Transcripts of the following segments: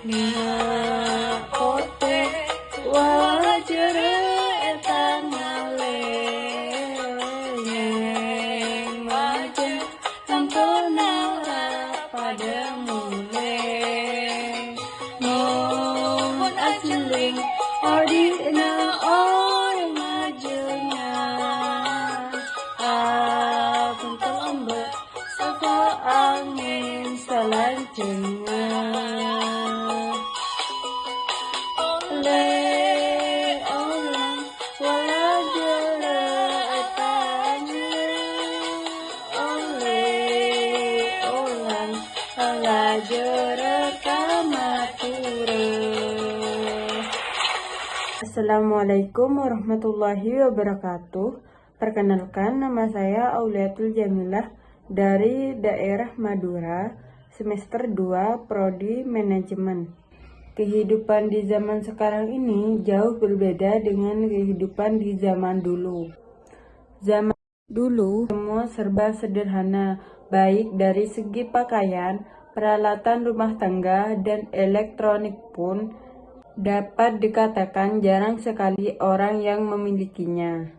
Mina kote wajere etan ngaleng majen ampuna pada mulai mohon asling ordina orang majunya abang tombak sasa angin selanjutnya le orang wala jere etanya oleh orang wala jere kamature. Assalamualaikum warahmatullahi wabarakatuh. Perkenalkan, nama saya Auliatul Jamilah dari daerah Madura, semester 2 Prodi Manajemen. Kehidupan di zaman sekarang ini jauh berbeda dengan kehidupan di zaman dulu. Zaman dulu semua serba sederhana, baik dari segi pakaian, peralatan rumah tangga, dan elektronik pun dapat dikatakan jarang sekali orang yang memilikinya.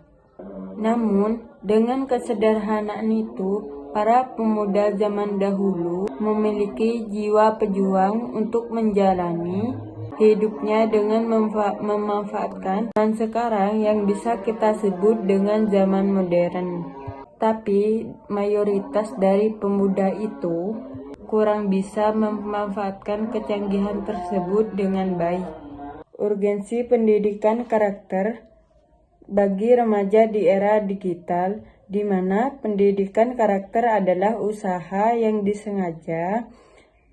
Namun, dengan kesederhanaan itu, para pemuda zaman dahulu memiliki jiwa pejuang untuk menjalani hidupnya dengan memanfaatkan zaman sekarang yang bisa kita sebut dengan zaman modern. Tapi, mayoritas dari pemuda itu kurang bisa memanfaatkan kecanggihan tersebut dengan baik. Urgensi pendidikan karakter bagi remaja di era digital, di mana pendidikan karakter adalah usaha yang disengaja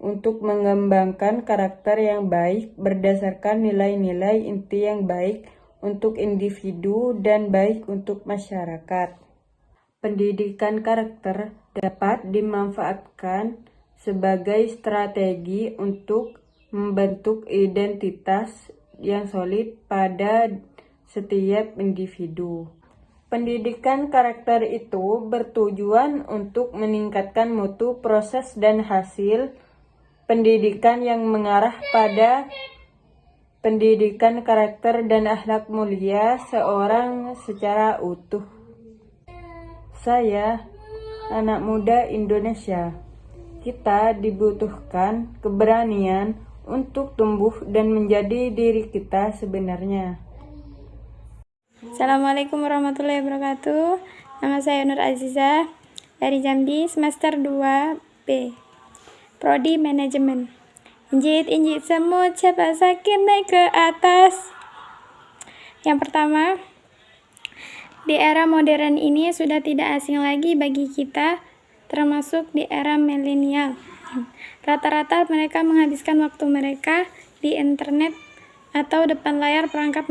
untuk mengembangkan karakter yang baik berdasarkan nilai-nilai inti yang baik untuk individu dan baik untuk masyarakat. Pendidikan karakter dapat dimanfaatkan sebagai strategi untuk membentuk identitas yang solid pada setiap individu. Pendidikan karakter itu bertujuan untuk meningkatkan mutu proses dan hasil pendidikan yang mengarah pada pendidikan karakter dan akhlak mulia seorang secara utuh. Saya, anak muda Indonesia, kita dibutuhkan keberanian untuk tumbuh dan menjadi diri kita sebenarnya. Assalamualaikum warahmatullahi wabarakatuh. Nama saya Nur Azizah dari Jambi, semester 2B, Prodi Manajemen. Injit-injit semut, cepat sakit naik ke atas. Yang pertama, di era modern ini sudah tidak asing lagi bagi kita, termasuk di era milenial. Rata-rata mereka menghabiskan waktu mereka di internet atau depan layar perangkat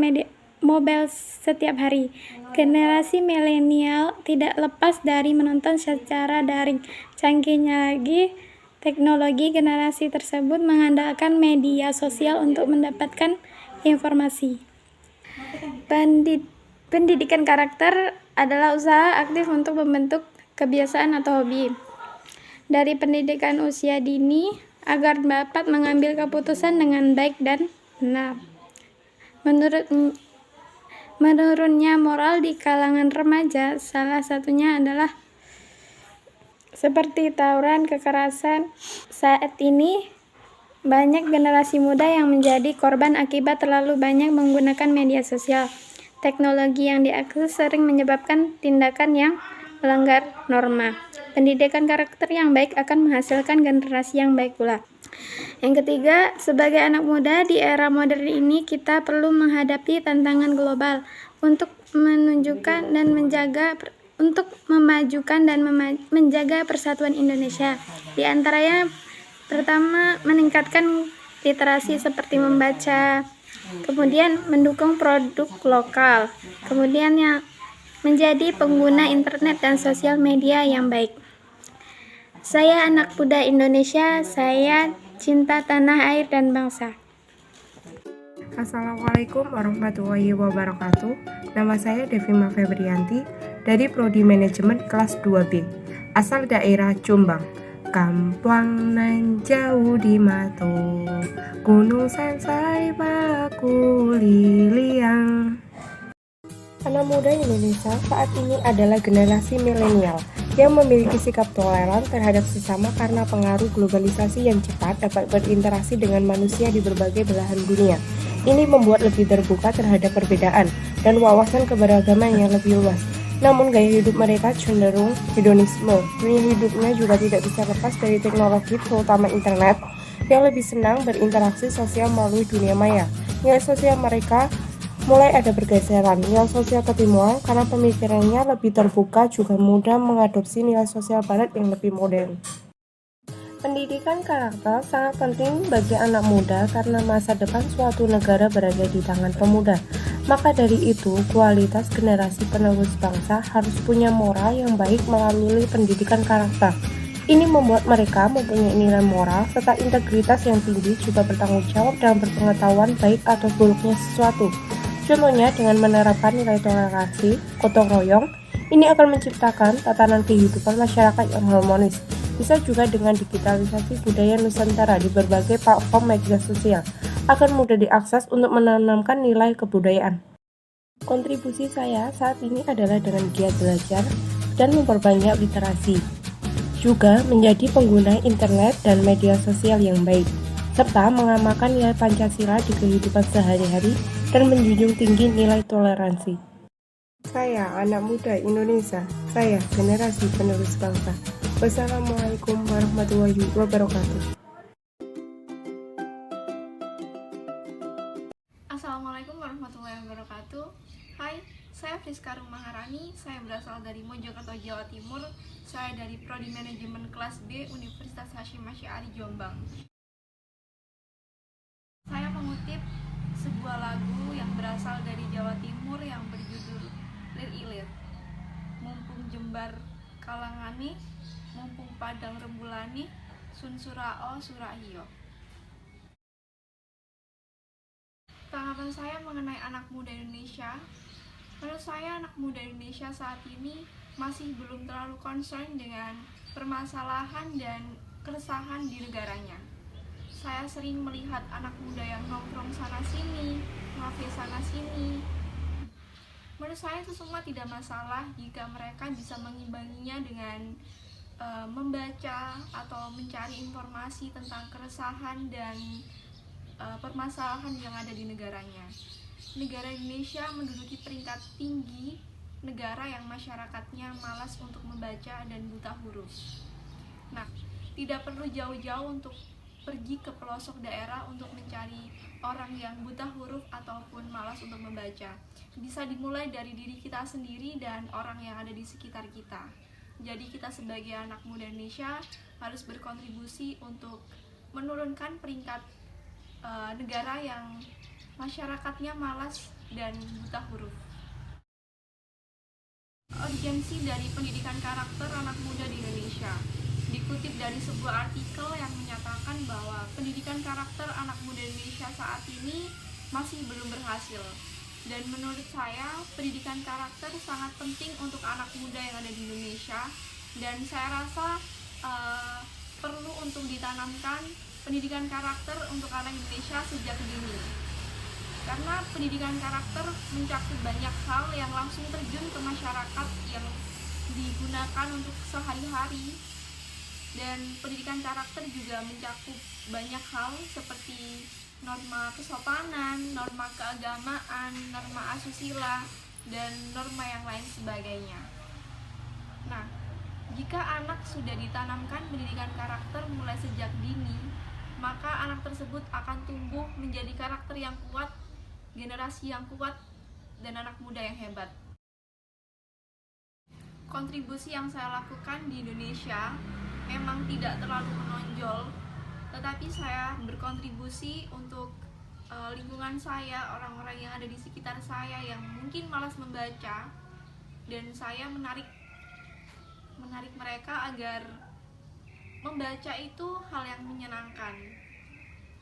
mobile setiap hari. Generasi milenial tidak lepas dari menonton secara daring. Canggihnya lagi, teknologi generasi tersebut mengandalkan media sosial untuk mendapatkan informasi. Pendidikan karakter adalah usaha aktif untuk membentuk kebiasaan atau hobi dari pendidikan usia dini agar dapat mengambil keputusan dengan baik dan benar. Menurunnya moral di kalangan remaja, salah satunya adalah seperti tawuran, kekerasan. Saat ini banyak generasi muda yang menjadi korban akibat terlalu banyak menggunakan media sosial. Teknologi yang diakses sering menyebabkan tindakan yang melanggar norma. Pendidikan karakter yang baik akan menghasilkan generasi yang baik pula. Yang ketiga, sebagai anak muda di era modern ini, kita perlu menghadapi tantangan global untuk menunjukkan dan memajukan dan menjaga persatuan Indonesia. Di antaranya, pertama, meningkatkan literasi seperti membaca, kemudian mendukung produk lokal, kemudian yang menjadi pengguna internet dan sosial media yang baik. Saya anak muda Indonesia, saya cinta tanah air dan bangsa. Assalamualaikum warahmatullahi wabarakatuh. Nama saya Devima Febrianti dari Prodi Manajemen kelas 2B, asal daerah Jombang. Kampung nan jauh di mata, gunung sansai baku liliang. Anak muda Indonesia saat ini adalah generasi milenial yang memiliki sikap toleran terhadap sesama karena pengaruh globalisasi yang cepat dapat berinteraksi dengan manusia di berbagai belahan dunia. Ini membuat lebih terbuka terhadap perbedaan dan wawasan keberagaman yang lebih luas. Namun gaya hidup mereka cenderung hedonisme. Gaya hidupnya juga tidak bisa lepas dari teknologi, terutama internet, yang lebih senang berinteraksi sosial melalui dunia maya. Nilai sosial mereka mulai ada pergeseran. Nilai sosial ketimuan karena pemikirannya lebih terbuka juga mudah mengadopsi nilai sosial barat yang lebih modern. Pendidikan karakter sangat penting bagi anak muda karena masa depan suatu negara berada di tangan pemuda. Maka dari itu, kualitas generasi penerus bangsa harus punya moral yang baik melalui pendidikan karakter. Ini membuat mereka mempunyai nilai moral serta integritas yang tinggi, juga bertanggung jawab dalam berpengetahuan baik atau buruknya sesuatu. Contohnya dengan menerapkan nilai toleransi, gotong royong, ini akan menciptakan tatanan kehidupan masyarakat yang harmonis. Bisa juga dengan digitalisasi budaya Nusantara di berbagai platform media sosial, akan mudah diakses untuk menanamkan nilai kebudayaan. Kontribusi saya saat ini adalah dengan giat belajar dan memperbanyak literasi, juga menjadi pengguna internet dan media sosial yang baik, serta mengamalkan nilai Pancasila di kehidupan sehari-hari dan menjunjung tinggi nilai toleransi. Saya anak muda Indonesia, saya generasi penerus bangsa. Wassalamualaikum warahmatullahi wabarakatuh. Assalamualaikum warahmatullahi wabarakatuh. Hai, saya Friska Rumaharani. Saya berasal dari Mojokerto, Jawa Timur. Saya dari Prodi Manajemen Kelas B Universitas Hasyim Asy'ari Jombang. Saya mengutip sebuah lagu yang berasal dari Jawa Timur yang berjudul Lir Ilir. Mumpung Jembar Kalangani, mumpung Padang Rembulani, Sun Surao Surahio. Tanggapan saya mengenai anak muda Indonesia, menurut saya anak muda Indonesia saat ini masih belum terlalu concern dengan permasalahan dan keresahan di negaranya. Saya sering melihat anak muda yang nongkrong sana-sini, ngafe sana-sini. Menurut saya itu semua tidak masalah jika mereka bisa mengimbanginya dengan membaca atau mencari informasi tentang keresahan dan permasalahan yang ada di negaranya. Negara Indonesia menduduki peringkat tinggi negara yang masyarakatnya malas untuk membaca dan buta huruf. Nah, tidak perlu jauh-jauh untuk pergi ke pelosok daerah untuk mencari orang yang buta huruf ataupun malas untuk membaca. Bisa dimulai dari diri kita sendiri dan orang yang ada di sekitar kita. Jadi kita sebagai anak muda Indonesia harus berkontribusi untuk menurunkan peringkat negara yang masyarakatnya malas dan buta huruf. Urgensi dari pendidikan karakter anak muda di Indonesia. Dikutip dari sebuah artikel yang menyatakan bahwa pendidikan karakter anak muda Indonesia saat ini masih belum berhasil. Dan menurut saya, pendidikan karakter sangat penting untuk anak muda yang ada di Indonesia. Dan saya rasa perlu untuk ditanamkan pendidikan karakter untuk anak Indonesia sejak dini. Karena pendidikan karakter mencakup banyak hal yang langsung terjun ke masyarakat yang digunakan untuk sehari-hari. Dan pendidikan karakter juga mencakup banyak hal seperti norma kesopanan, norma keagamaan, norma asusila, dan norma yang lain sebagainya. Nah, jika anak sudah ditanamkan pendidikan karakter mulai sejak dini, maka anak tersebut akan tumbuh menjadi karakter yang kuat, generasi yang kuat, dan anak muda yang hebat. Kontribusi yang saya lakukan di Indonesia memang tidak terlalu menonjol, tetapi saya berkontribusi untuk lingkungan saya, orang-orang yang ada di sekitar saya yang mungkin malas membaca, dan saya menarik mereka agar membaca itu hal yang menyenangkan.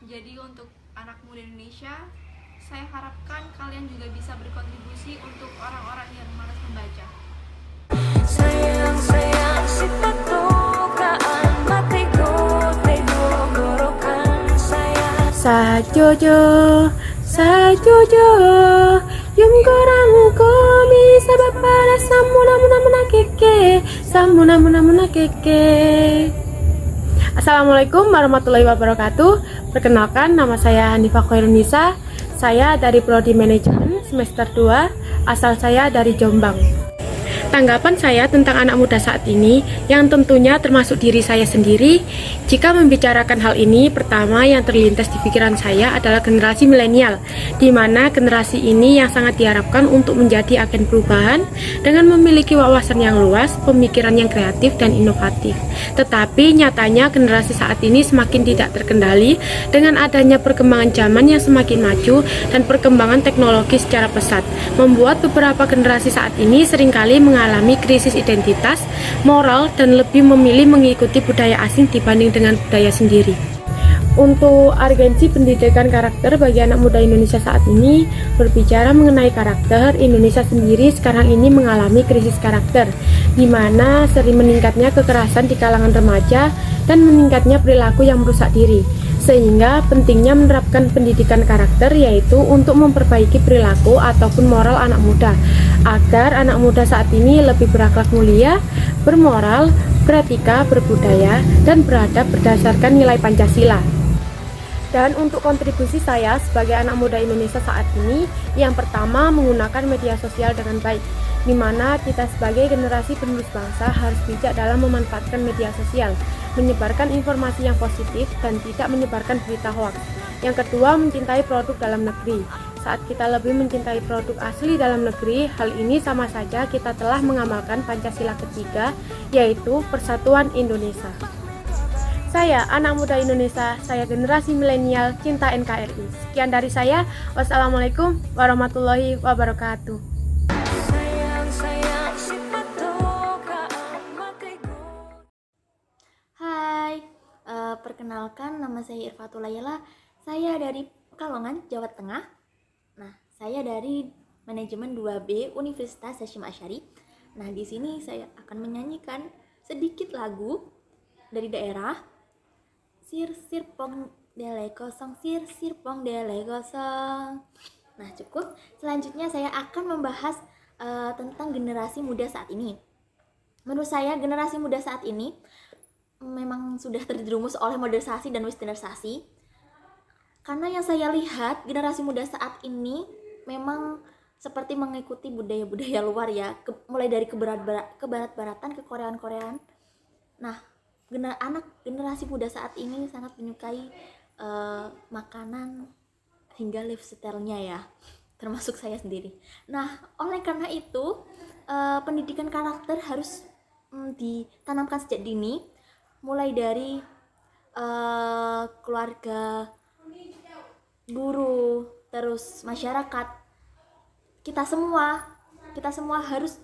Jadi untuk anak muda Indonesia, saya harapkan kalian juga bisa berkontribusi untuk orang-orang yang malas membaca. Sayang, si penukaan mati Sajojo, sajojo, yung koramu komi sabab pada samuna keke, samuna keke. Assalamualaikum warahmatullahi wabarakatuh. Perkenalkan, nama saya Hanifah Khairunisa. Saya dari Prodi Manajemen semester 2, asal saya dari Jombang. Tanggapan saya tentang anak muda saat ini, yang tentunya termasuk diri saya sendiri, jika membicarakan hal ini, pertama yang terlintas di pikiran saya adalah generasi milenial, di mana generasi ini yang sangat diharapkan untuk menjadi agen perubahan dengan memiliki wawasan yang luas, pemikiran yang kreatif dan inovatif. Tetapi nyatanya generasi saat ini semakin tidak terkendali dengan adanya perkembangan zaman yang semakin maju dan perkembangan teknologi secara pesat, membuat beberapa generasi saat ini seringkali mengalami krisis identitas, moral, dan lebih memilih mengikuti budaya asing dibanding dengan budaya sendiri. Untuk urgensi pendidikan karakter bagi anak muda Indonesia saat ini, berbicara mengenai karakter, Indonesia sendiri sekarang ini mengalami krisis karakter, di mana sering meningkatnya kekerasan di kalangan remaja dan meningkatnya perilaku yang merusak diri. Sehingga pentingnya menerapkan pendidikan karakter, yaitu untuk memperbaiki perilaku ataupun moral anak muda, agar anak muda saat ini lebih berakhlak mulia, bermoral, beretika, berbudaya, dan beradab berdasarkan nilai Pancasila. Dan untuk kontribusi saya sebagai anak muda Indonesia saat ini, yang pertama menggunakan media sosial dengan baik, di mana kita sebagai generasi penerus bangsa harus bijak dalam memanfaatkan media sosial, menyebarkan informasi yang positif dan tidak menyebarkan berita hoax. Yang kedua, mencintai produk dalam negeri. Saat kita lebih mencintai produk asli dalam negeri, hal ini sama saja kita telah mengamalkan Pancasila ketiga, yaitu Persatuan Indonesia. Saya, anak muda Indonesia, saya generasi milenial, cinta NKRI. Sekian dari saya, wassalamualaikum warahmatullahi wabarakatuh. Hai, perkenalkan nama saya Irfatul Layla. Saya dari Pekalongan, Jawa Tengah. Nah, saya dari Manajemen 2B Universitas Hasyim Asy'ari. Nah, di sini saya akan menyanyikan sedikit lagu dari daerah. Sir sir pong dele kosong, sir sir pong dele kosong. Nah, cukup. Selanjutnya saya akan membahas tentang generasi muda saat ini. Menurut saya generasi muda saat ini memang sudah terjerumus oleh modernisasi dan westernisasi. Karena yang saya lihat generasi muda saat ini memang seperti mengikuti budaya-budaya luar ya, mulai dari kebarat-baratan ke Koreaan-Koreaan. Nah, generasi muda saat ini sangat menyukai makanan hingga lifestyle-nya ya, termasuk saya sendiri. Nah, oleh karena itu pendidikan karakter harus ditanamkan sejak dini, mulai dari keluarga, guru, terus masyarakat. Kita semua harus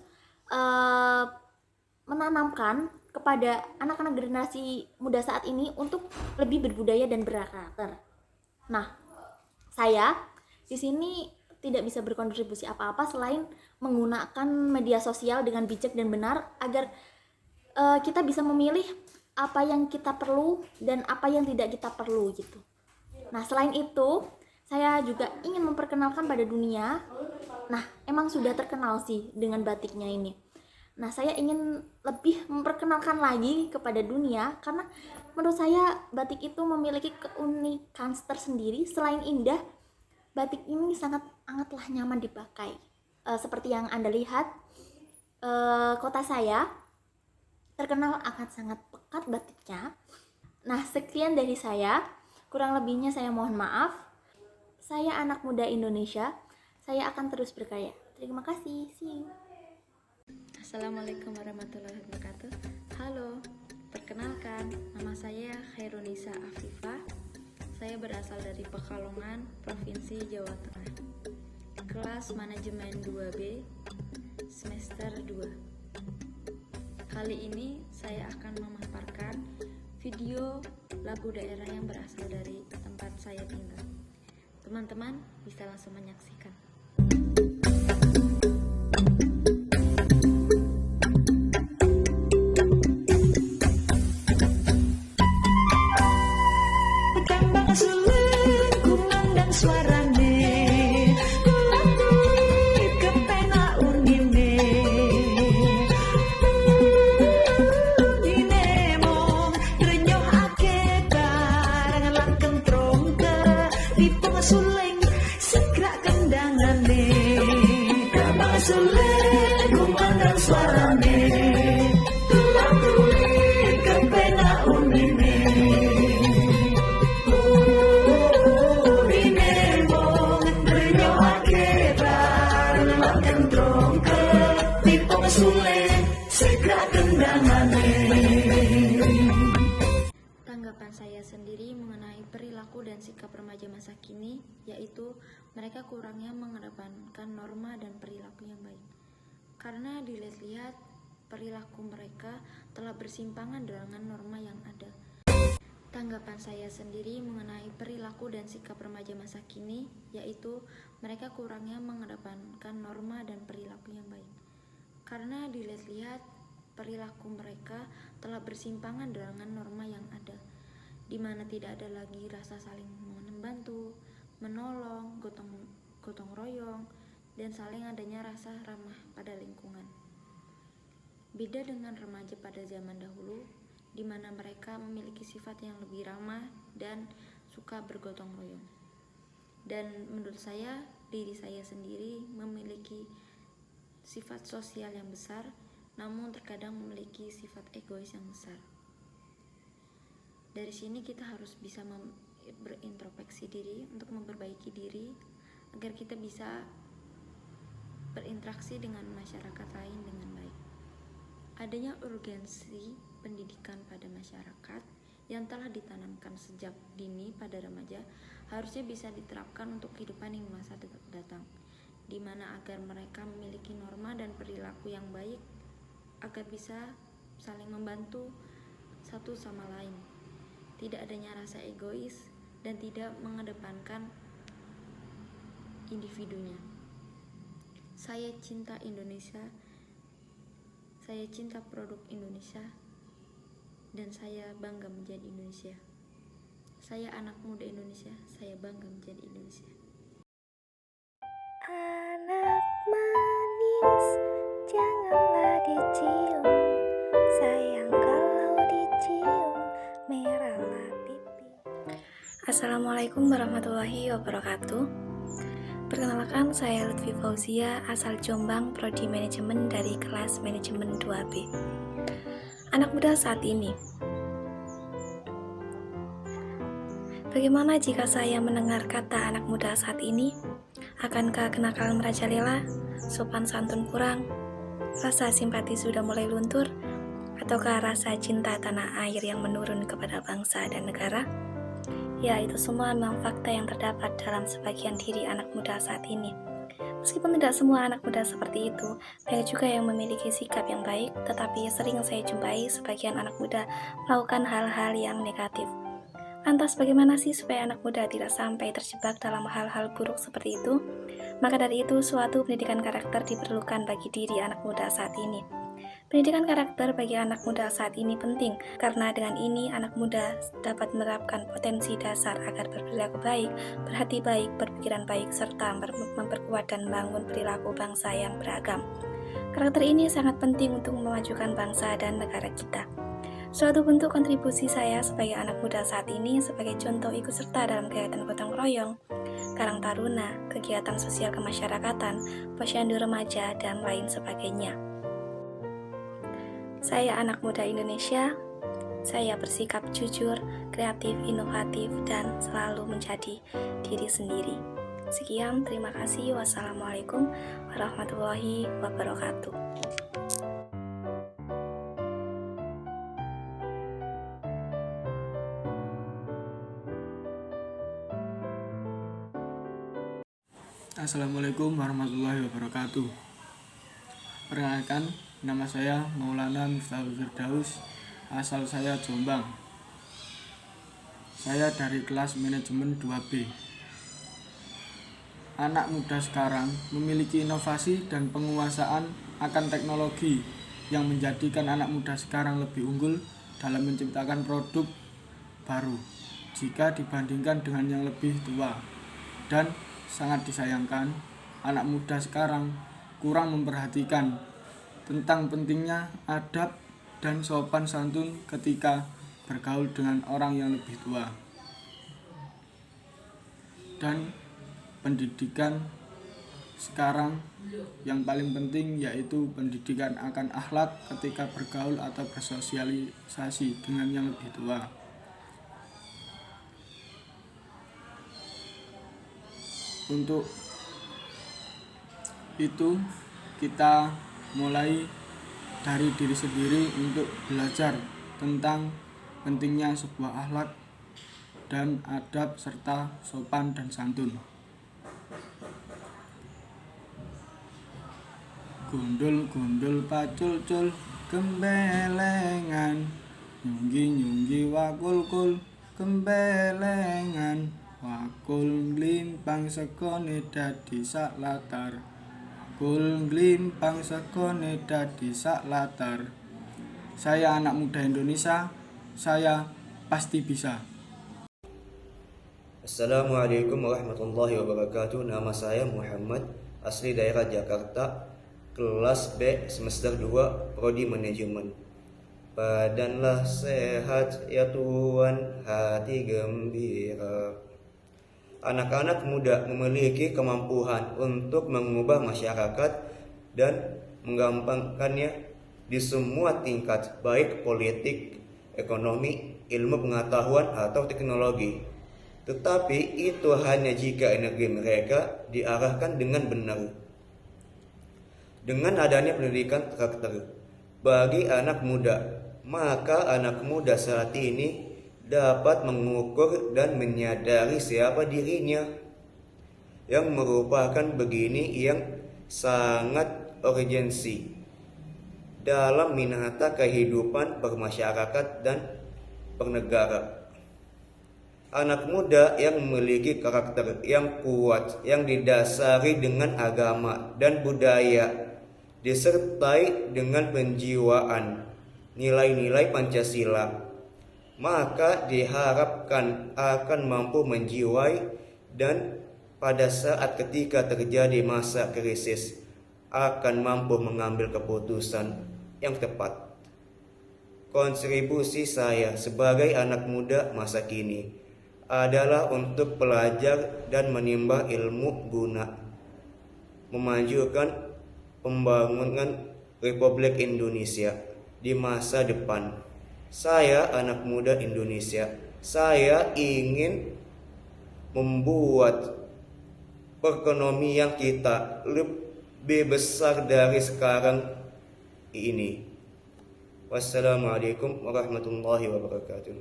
menanamkan kepada anak-anak generasi muda saat ini untuk lebih berbudaya dan berkarakter. Nah, saya di sini tidak bisa berkontribusi apa-apa selain menggunakan media sosial dengan bijak dan benar agar kita bisa memilih apa yang kita perlu dan apa yang tidak kita perlu gitu. Nah, selain itu, saya juga ingin memperkenalkan pada dunia. Nah, emang sudah terkenal sih dengan batiknya ini. Nah, saya ingin lebih memperkenalkan lagi kepada dunia karena menurut saya batik itu memiliki keunikan tersendiri. Selain indah, batik ini sangatlah nyaman dipakai. Seperti yang Anda lihat, kota saya terkenal akan sangat pekat batiknya. Nah, sekian dari saya. Kurang lebihnya saya mohon maaf. Saya anak muda Indonesia. Saya akan terus berkarya. Terima kasih. See you. Assalamualaikum warahmatullahi wabarakatuh. Halo, perkenalkan, nama saya Khairunisa Afifah. Saya berasal dari Pekalongan, Provinsi Jawa Tengah. Kelas Manajemen 2B, semester 2. Kali ini saya akan memaparkan video lagu daerah yang berasal dari tempat saya tinggal. Teman-teman bisa langsung menyaksikan. Tambang selingkuh Tanggapan saya sendiri mengenai perilaku dan sikap remaja masa kini, yaitu mereka kurangnya mengedepankan norma dan perilaku yang baik. Karena dilihat-lihat, perilaku mereka telah bersimpangan dengan norma yang ada. Tanggapan saya sendiri mengenai perilaku dan sikap remaja masa kini, yaitu mereka kurangnya mengedepankan norma dan perilaku yang baik. Karena dilihat-lihat, perilaku mereka telah bersimpangan dengan norma yang ada, di mana tidak ada lagi rasa saling membantu, menolong, gotong royong, dan saling adanya rasa ramah pada lingkungan. Beda dengan remaja pada zaman dahulu, di mana mereka memiliki sifat yang lebih ramah dan suka bergotong royong. Dan menurut saya, diri saya sendiri memiliki sifat sosial yang besar, namun terkadang memiliki sifat egois yang besar. Dari sini kita harus bisa berintrospeksi diri untuk memperbaiki diri agar kita bisa berinteraksi dengan masyarakat lain dengan baik. Adanya urgensi pendidikan pada masyarakat yang telah ditanamkan sejak dini pada remaja harusnya bisa diterapkan untuk kehidupan yang masa datang, di mana agar mereka memiliki norma dan perilaku yang baik agar bisa saling membantu satu sama lain, tidak adanya rasa egois dan tidak mengedepankan individunya. Saya cinta Indonesia, saya cinta produk Indonesia, dan saya bangga menjadi Indonesia. Saya anak muda Indonesia, saya bangga menjadi Indonesia. Anak manis, janganlah dicium, sayang kalau dicium, merahlah pipi. Assalamualaikum warahmatullahi wabarakatuh. Perkenalkan, saya Lutfi Fauzia, asal Jombang, Prodi Manajemen dari kelas Manajemen 2B. Anak muda saat ini. Bagaimana jika saya mendengar kata anak muda saat ini? Akankah kenakalan merajalela, sopan santun kurang, rasa simpati sudah mulai luntur, ataukah rasa cinta tanah air yang menurun kepada bangsa dan negara? Ya, itu semua memang fakta yang terdapat dalam sebagian diri anak muda saat ini. Meskipun tidak semua anak muda seperti itu, banyak juga yang memiliki sikap yang baik, tetapi sering saya jumpai sebagian anak muda melakukan hal-hal yang negatif. Lantas bagaimana sih supaya anak muda tidak sampai terjebak dalam hal-hal buruk seperti itu? Maka dari itu, suatu pendidikan karakter diperlukan bagi diri anak muda saat ini. Pendidikan karakter bagi anak muda saat ini penting, karena dengan ini anak muda dapat menerapkan potensi dasar agar berperilaku baik, berhati baik, berpikiran baik, serta memperkuat dan membangun perilaku bangsa yang beragam. Karakter ini sangat penting untuk memajukan bangsa dan negara kita. Suatu bentuk kontribusi saya sebagai anak muda saat ini sebagai contoh ikut serta dalam kegiatan gotong royong, Karang Taruna, kegiatan sosial kemasyarakatan, posyandu remaja, dan lain sebagainya. Saya anak muda Indonesia, saya bersikap jujur, kreatif, inovatif, dan selalu menjadi diri sendiri. Sekian, terima kasih. Wassalamualaikum warahmatullahi wabarakatuh. Assalamualaikum warahmatullahi wabarakatuh. Perkenalkan, nama saya Maulana Miftahul Firdaus, asal saya Jombang. Saya dari kelas Manajemen 2B. Anak muda sekarang memiliki inovasi dan penguasaan akan teknologi yang menjadikan anak muda sekarang lebih unggul dalam menciptakan produk baru jika dibandingkan dengan yang lebih tua. Dan sangat disayangkan, anak muda sekarang kurang memperhatikan tentang pentingnya adab dan sopan santun ketika bergaul dengan orang yang lebih tua. Dan pendidikan sekarang yang paling penting yaitu pendidikan akan akhlak ketika bergaul atau bersosialisasi dengan yang lebih tua. Untuk itu kita mulai dari diri sendiri untuk belajar tentang pentingnya sebuah akhlak dan adab serta sopan dan santun. Gundul-gundul pacul-cul gembelengan, nyunggi-nyunggi wakul-kul gembelengan, wakul glimpang sekone dadi sak latar, wakul glimpang sekone dadi sak latar. Saya anak muda Indonesia, saya pasti bisa. Assalamualaikum warahmatullahi wabarakatuh. Nama saya Muhammad, asli daerah Jakarta, kelas B semester 2 Prodi Manajemen. Badanlah sehat ya Tuhan, hati gembira. Anak-anak muda memiliki kemampuan untuk mengubah masyarakat dan menggampangkannya di semua tingkat, baik politik, ekonomi, ilmu pengetahuan atau teknologi. Tetapi itu hanya jika energi mereka diarahkan dengan benar. Dengan adanya pendidikan karakter bagi anak muda, maka anak muda saat ini dapat mengukur dan menyadari siapa dirinya, yang merupakan begini yang sangat urgensi dalam menata kehidupan bermasyarakat dan bernegara. Anak muda yang memiliki karakter yang kuat, yang didasari dengan agama dan budaya, disertai dengan penjiwaan nilai-nilai Pancasila, maka diharapkan akan mampu menjiwai dan pada saat ketika terjadi masa krisis akan mampu mengambil keputusan yang tepat. Kontribusi saya sebagai anak muda masa kini adalah untuk belajar dan menimba ilmu guna memajukan pembangunan Republik Indonesia di masa depan. Saya anak muda Indonesia. Saya ingin membuat perekonomian kita lebih besar dari sekarang ini. Wassalamualaikum warahmatullahi wabarakatuh.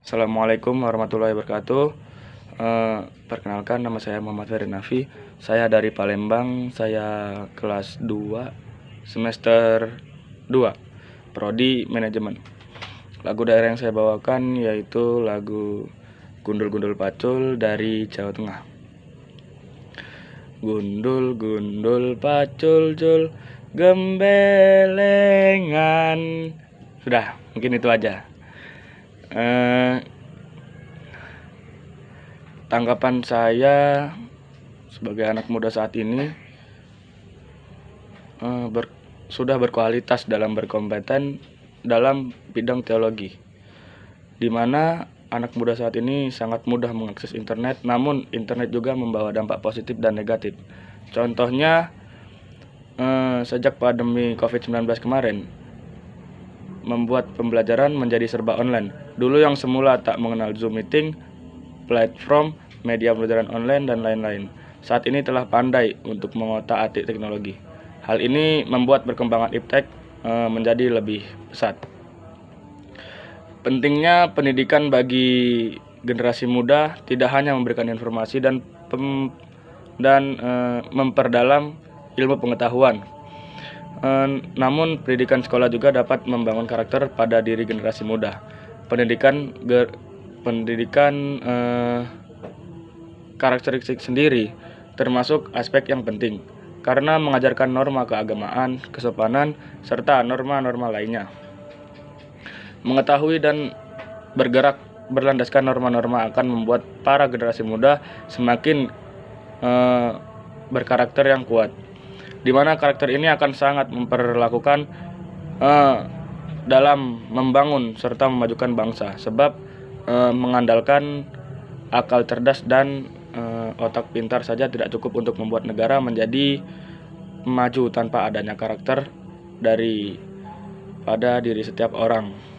Assalamualaikum warahmatullahi wabarakatuh. Perkenalkan, nama saya Muhammad Ferry Nafi. Saya dari Palembang. Saya kelas 2 semester 2 Prodi Manajemen. Lagu daerah yang saya bawakan yaitu lagu Gundul-Gundul Pacul dari Jawa Tengah. Gundul-gundul pacul-cul gembelengan. Sudah, mungkin itu aja. Tanggapan saya sebagai anak muda saat ini sudah berkualitas dalam berkompeten dalam bidang teologi, di mana anak muda saat ini sangat mudah mengakses internet, namun internet juga membawa dampak positif dan negatif. Contohnya, sejak pandemi COVID-19 kemarin, membuat pembelajaran menjadi serba online. Dulu yang semula tak mengenal Zoom meeting, platform, media pembelajaran online, dan lain-lain, saat ini telah pandai untuk mengotak-atik teknologi. Hal ini membuat perkembangan iptek menjadi lebih pesat. Pentingnya pendidikan bagi generasi muda tidak hanya memberikan informasi dan memperdalam ilmu pengetahuan, namun pendidikan sekolah juga dapat membangun karakter pada diri generasi muda. Pendidikan karakteristik sendiri termasuk aspek yang penting, karena mengajarkan norma keagamaan, kesopanan, serta norma-norma lainnya. Mengetahui dan bergerak berlandaskan norma-norma akan membuat para generasi muda semakin berkarakter yang kuat, di mana karakter ini akan sangat memperlakukan dalam membangun serta memajukan bangsa, sebab mengandalkan akal cerdas dan otak pintar saja tidak cukup untuk membuat negara menjadi maju tanpa adanya karakter pada diri setiap orang.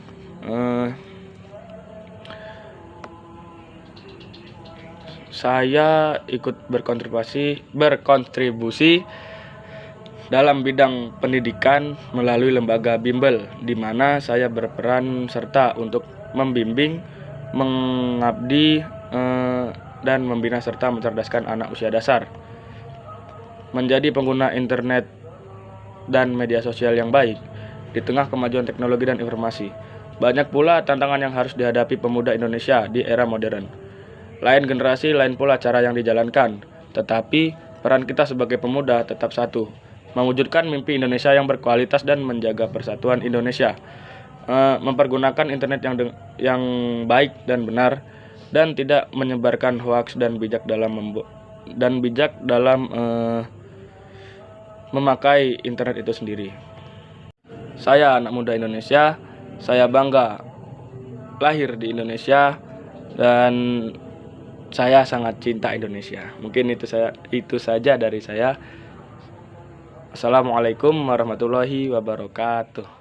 Saya ikut berkontribusi dalam bidang pendidikan melalui lembaga bimbel, di mana saya berperan serta untuk membimbing, mengabdi, dan membina serta mencerdaskan anak usia dasar menjadi pengguna internet dan media sosial yang baik di tengah kemajuan teknologi dan informasi. Banyak pula tantangan yang harus dihadapi pemuda Indonesia di era modern. Lain generasi, lain pula cara yang dijalankan, tetapi peran kita sebagai pemuda tetap satu, mewujudkan mimpi Indonesia yang berkualitas dan menjaga persatuan Indonesia, mempergunakan internet yang baik dan benar, dan tidak menyebarkan hoaks dan bijak dalam memakai internet itu sendiri. Saya anak muda Indonesia, saya bangga lahir di Indonesia dan saya sangat cinta Indonesia. Mungkin itu saja dari saya. Assalamualaikum warahmatullahi wabarakatuh.